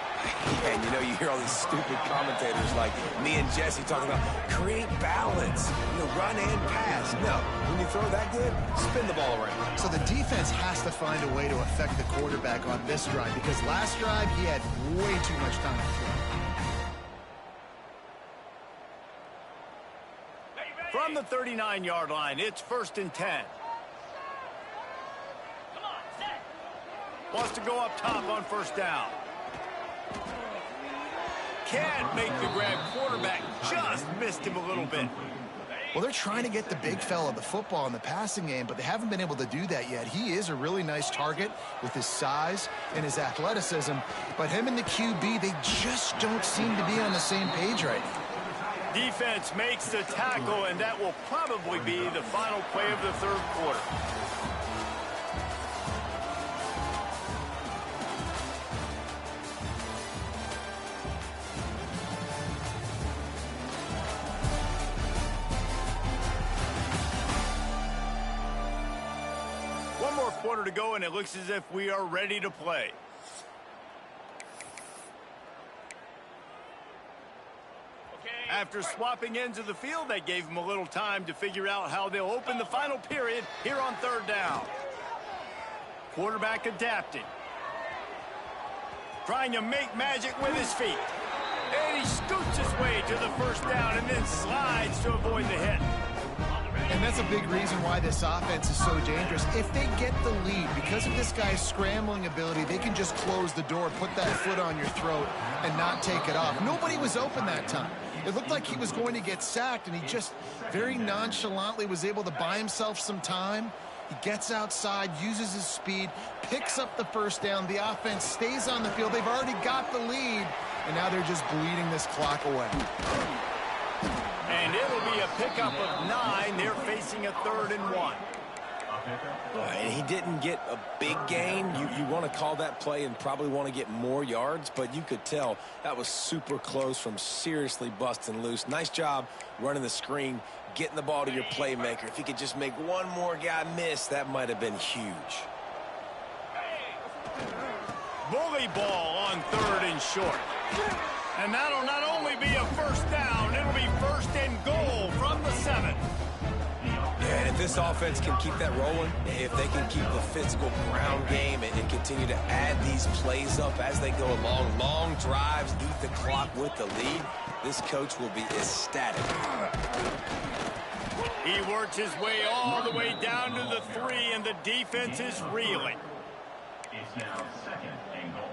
And you know, you hear all these stupid commentators like me and Jesse talking about create balance, run and pass. No, when you throw that good, spin the ball around. So the defense has to find a way to affect the quarterback on this drive, because last drive he had way too much time to throw. From the 39-yard line, it's 1st and 10. Wants to go up top on first down. Can't make the grab. Quarterback just missed him a little bit. Well, they're trying to get the big fella the football in the passing game, but they haven't been able to do that yet. He is a really nice target with his size and his athleticism, but him and the QB, they just don't seem to be on the same page right now. Defense makes the tackle, and that will probably be the final play of the 3rd quarter. One more quarter to go, and it looks as if we are ready to play. After swapping ends of the field, that gave them a little time to figure out how they'll open the final period here on third down. Quarterback adapting. Trying to make magic with his feet. And he scoots his way to the first down and then slides to avoid the hit. And that's a big reason why this offense is so dangerous. If they get the lead, because of this guy's scrambling ability, they can just close the door, put that foot on your throat, and not take it off. Nobody was open that time. It looked like he was going to get sacked, and he just very nonchalantly was able to buy himself some time. He gets outside, uses his speed, picks up the first down. The offense stays on the field. They've already got the lead, and now they're just bleeding this clock away. And it'll be a pickup of 9. They're facing a 3rd and 1. And he didn't get a big gain. You want to call that play and probably want to get more yards, but you could tell that was super close from seriously busting loose. Nice job running the screen, getting the ball to your playmaker. If he could just make one more guy miss, that might have been huge. Bully ball on 3rd and short. And that'll not only be a first down, it'll be 1st and goal from the 7. And if this offense can keep that rolling, if they can keep the physical ground game and continue to add these plays up as they go along, long drives, eat the clock with the lead, this coach will be ecstatic. He works his way all the way down to the 3, and the defense is reeling. It's now 2nd and goal.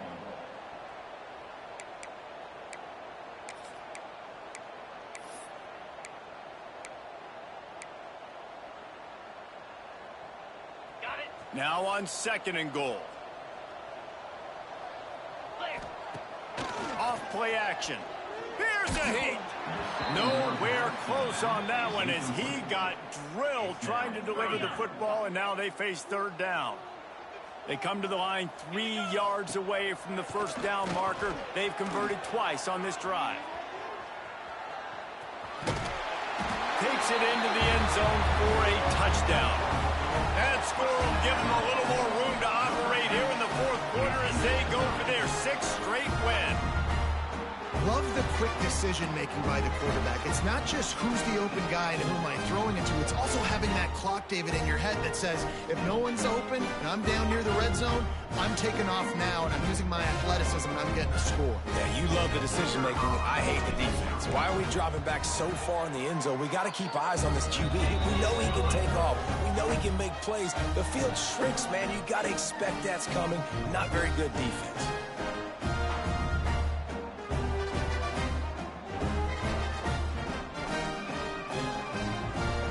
Now on 2nd and goal. Off play action. Here's a hit. Nowhere close on that one as he got drilled trying to deliver the football, and now they face 3rd down. They come to the line 3 yards away from the first down marker. They've converted twice on this drive. Takes it into the end zone for a touchdown. That score will give them a little more room to operate here in the 4th quarter as they go for their 6th straight win. Love the quick decision-making by the quarterback. It's not just who's the open guy and who am I throwing it to. It's also having that clock, David, in your head that says, if no one's open and I'm down near the red zone, I'm taking off now and I'm using my athleticism and I'm getting a score. Yeah, you love the decision-making. I hate the defense. Why are we dropping back so far in the end zone? We got to keep eyes on this QB. We know he can take off. We know he can make plays. The field shrinks, man. You got to expect that's coming. Not very good defense.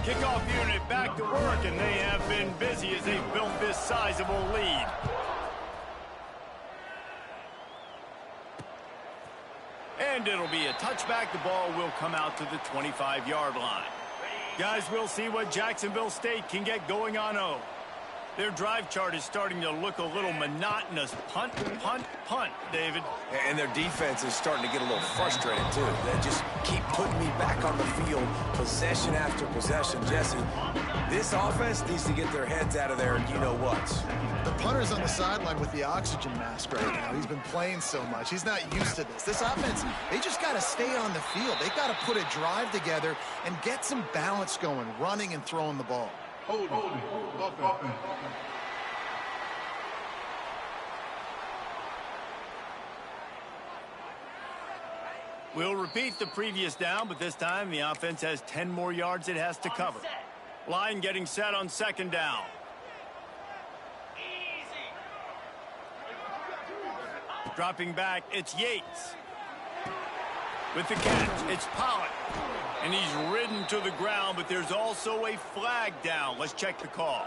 Kickoff unit back to work, and they have been busy as they've built this sizable lead. And it'll be a touchback. The ball will come out to the 25-yard line. Guys, we'll see what Jacksonville State can get going on O. Their drive chart is starting to look a little monotonous. Punt, punt, punt, David. And their defense is starting to get a little frustrated, too. They just keep putting me back on the field, possession after possession. Jesse, this offense needs to get their heads out of there, and you know what. The punter's on the sideline with the oxygen mask right now. He's been playing so much. He's not used to this. This offense, they just got to stay on the field. They've got to put a drive together and get some balance going, running and throwing the ball. Hold it. We'll repeat the previous down, but this time the offense has 10 more yards it has to cover. Line getting set on 2nd down. Dropping back, it's Yates. With the catch, it's Pollock. And he's ridden to the ground, but there's also a flag down. Let's check the call.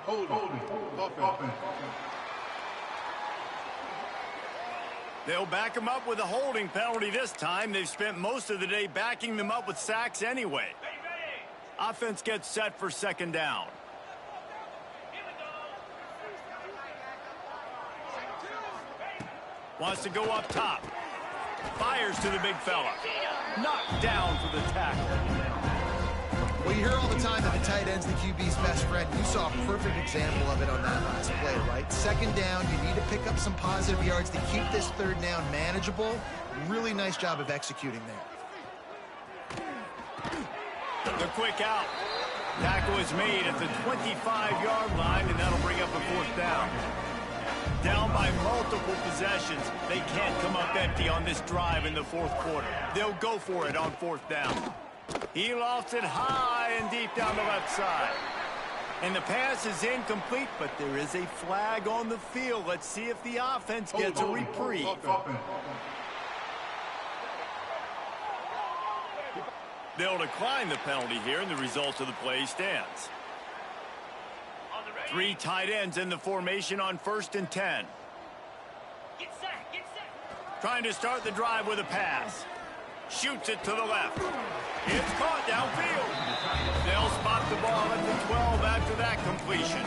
Hold it. They'll back him up with a holding penalty this time. They've spent most of the day backing them up with sacks anyway. Offense gets set for 2nd down. Wants to go up top. Fires to the big fella. Knocked down for the tackle. Well, you hear all the time that the tight end's the QB's best friend. You saw a perfect example of it on that last play, right? 2nd down, you need to pick up some positive yards to keep this 3rd down manageable. Really nice job of executing there. The quick out. Tackle is made at the 25-yard line, and that'll bring up a fourth down. Down by multiple possessions. They can't come up empty on this drive in the fourth quarter. They'll go for it on fourth down. He lofts it high and deep down the left side. And the pass is incomplete, but there is a flag on the field. Let's see if the offense gets a reprieve. They'll decline the penalty here, and the result of the play stands. 3 tight ends in the formation on 1st and 10. Trying to start the drive with a pass. Shoots it to the left. It's caught downfield. They'll spot the ball at the 12 after that completion.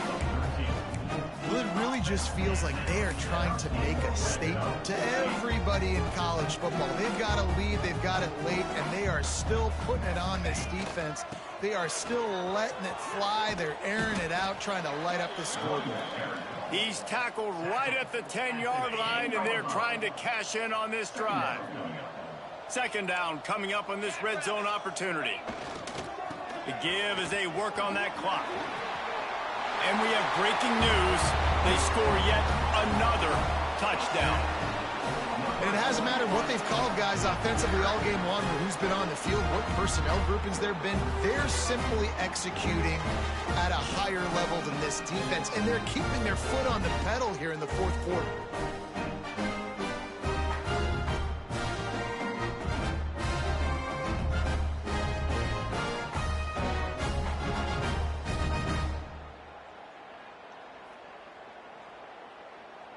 Well, it really just feels like they are trying to make a statement to everybody in college football. They've got a lead, they've got it late, and they are still putting it on this defense. They are still letting it fly. They're airing it out, trying to light up the scoreboard. He's tackled right at the 10-yard line, and they're trying to cash in on this drive. 2nd down coming up on this red zone opportunity. The give as they work on that clock. And we have breaking news. They score yet another touchdown. And it hasn't mattered what they've called, guys, offensively all game long, or who's been on the field, what personnel groupings there have been. They're simply executing at a higher level than this defense, and they're keeping their foot on the pedal here in the fourth quarter.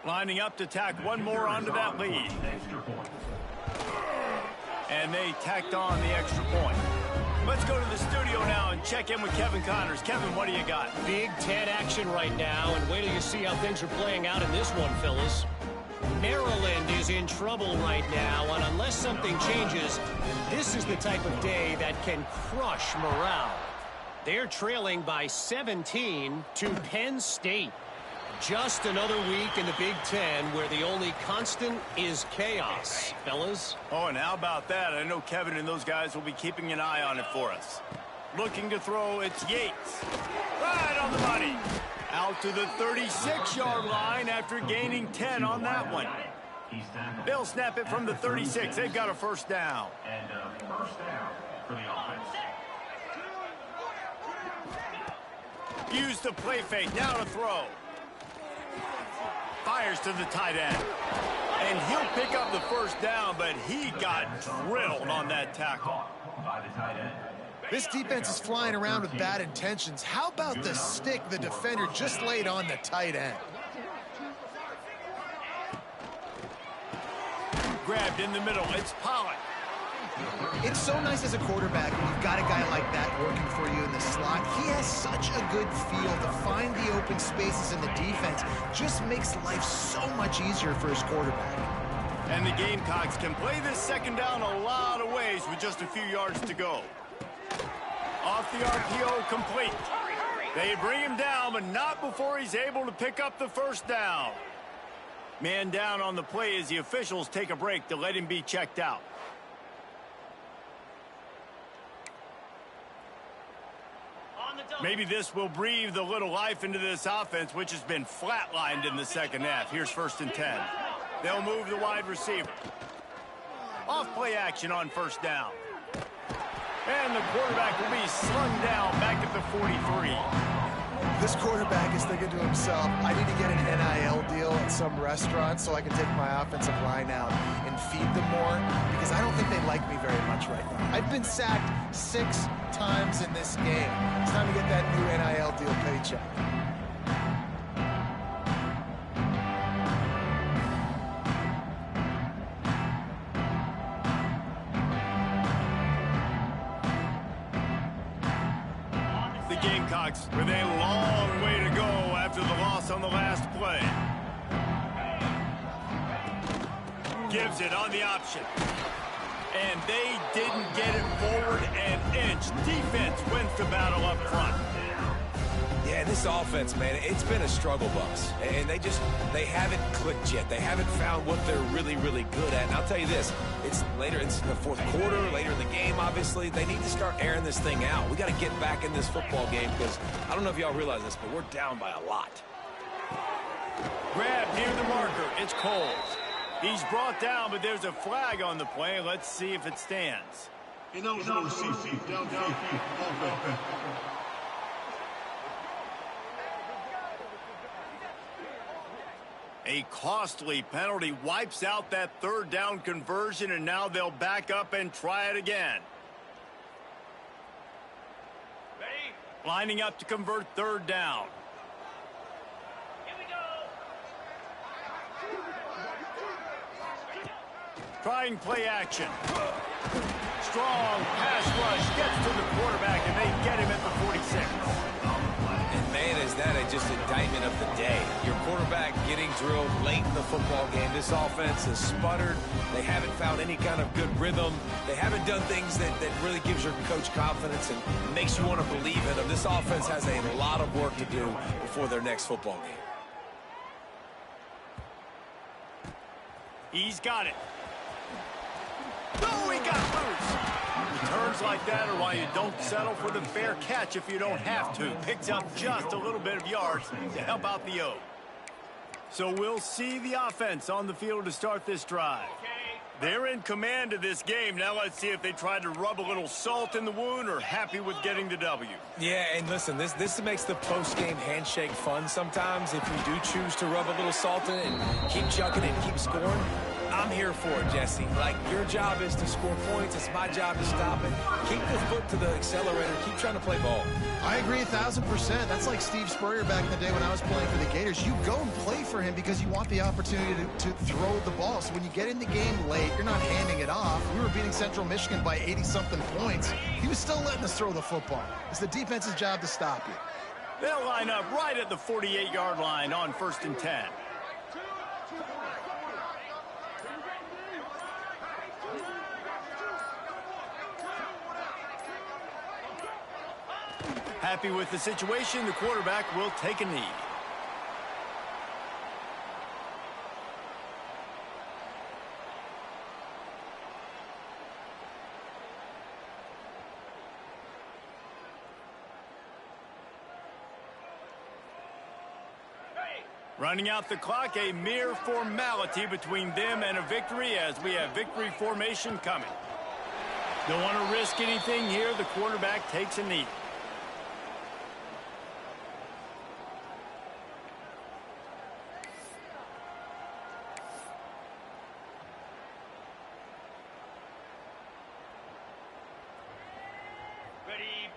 Lining up to tack one more onto that lead. And they tacked on the extra point. Let's go to the studio now and check in with Kevin Connors. Kevin, what do you got? Big Ten action right now, and wait till you see how things are playing out in this one, fellas. Maryland is in trouble right now, and unless something changes, this is the type of day that can crush morale. They're trailing by 17 to Penn State. Just another week in the Big Ten where the only constant is chaos, fellas. Oh, and how about that? I know Kevin and those guys will be keeping an eye on it for us. Looking to throw, it's Yates. Right on the money. Out to the 36-yard line after gaining 10 on that one. They'll snap it from the 36. They've got a first down. And first down for the offense. Use the play fake. Now to throw. Fires to the tight end. And he'll pick up the first down, but he got drilled on that tackle. By the tight end. This defense is flying around with bad intentions. How about the stick the defender just laid on the tight end? Grabbed in the middle. It's Pollock. It's so nice as a quarterback when you've got a guy like that working for you in the slot. He has such a good feel to find the open spaces in the defense. Just makes life so much easier for his quarterback. And the Gamecocks can play this second down a lot of ways with just a few yards to go. Off the RPO, complete. They bring him down, but not before he's able to pick up the first down. Man down on the play as the officials take a break to let him be checked out. Maybe this will breathe a little life into this offense, which has been flatlined in the second half. Here's 1st and 10. They'll move the wide receiver. Off play action on first down. And the quarterback will be slung down back at the 43. This quarterback is thinking to himself, I need to get an NIL deal at some restaurant so I can take my offensive line out and feed them more, because I don't think they like me very much right now. I've been sacked 6 times in this game. It's time to get that new NIL deal paycheck. Gamecocks with a long way to go after the loss on the last play. Gives it on the option. And they didn't get it forward an inch. Defense wins the battle up front. Yeah, Yeah, this offense, man, it's been a struggle bus. And they haven't clicked yet. They haven't found what they're really, really good at. And I'll tell you this, it's in the fourth quarter, later in the game, obviously. They need to start airing this thing out. We got to get back in this football game because I don't know if y'all realize this, but we're down by a lot. Grab near the marker. It's Coles. He's brought down, but there's a flag on the play. Let's see if it stands. Ineligible to see downfield offense. A costly penalty wipes out that third down conversion, and now they'll back up and try it again. Ready? Lining up to convert third down. Here we go. Trying play action. Strong pass rush gets to the quarterback, and they get him at the 46. And, man, is that just indictment of the day. Your quarterback getting drilled late in the football game. This offense has sputtered. They haven't found any kind of good rhythm. They haven't done things that really gives your coach confidence and makes you want to believe in them. This offense has a lot of work to do before their next football game. He's got it. Oh, he got loose. Returns like that are why you don't settle for the fair catch if you don't have to. Picks up just a little bit of yards to help out the O. So we'll see the offense on the field to start this drive. They're in command of this game. Now let's see if they try to rub a little salt in the wound or happy with getting the W. Yeah, and listen, this makes the post-game handshake fun sometimes. If you do choose to rub a little salt in it and keep chucking and keep scoring, I'm here for it, Jesse. Like, your job is to score points. It's my job to stop it. Keep the foot to the accelerator. Keep trying to play ball. I agree 1,000%. That's like Steve Spurrier back in the day when I was playing for the Gators. You go and play for him because you want the opportunity to throw the ball. So when you get in the game late, you're not handing it off. We were beating Central Michigan by 80-something points. He was still letting us throw the football. It's the defense's job to stop you. They'll line up right at the 48-yard line on 1st and 10. Happy with the situation, the quarterback will take a knee. Running out the clock, a mere formality between them and a victory as we have victory formation coming. Don't want to risk anything here. The quarterback takes a knee.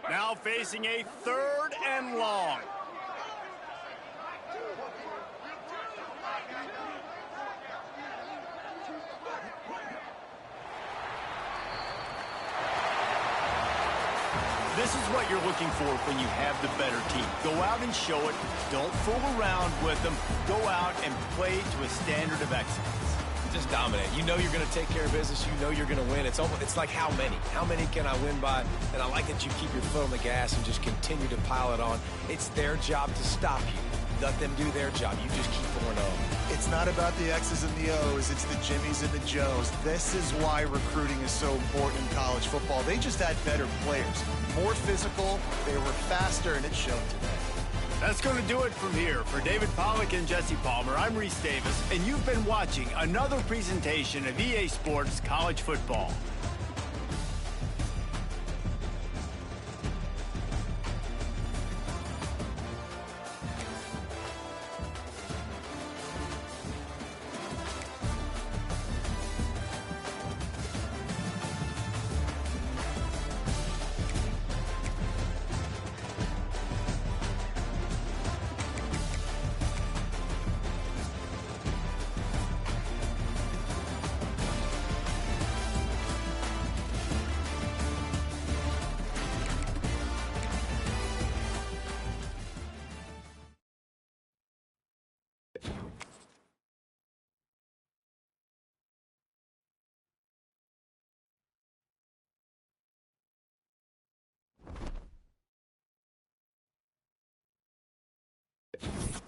Now facing a 3rd and long. This is what you're looking for when you have the better team. Go out and show it. Don't fool around with them. Go out and play to a standard of excellence. Just dominate. You know you're going to take care of business. You know you're going to win. It's like how many? How many can I win by? And I like that you keep your foot on the gas and just continue to pile it on. It's their job to stop you. Let them do their job. You just keep going on. It's not about the X's and the O's. It's the Jimmies and the Joes. This is why recruiting is so important in college football. They just had better players. More physical, they were faster, and it showed today. That's going to do it from here. For David Pollack and Jesse Palmer, I'm Reese Davis, and you've been watching another presentation of EA Sports College Football. it.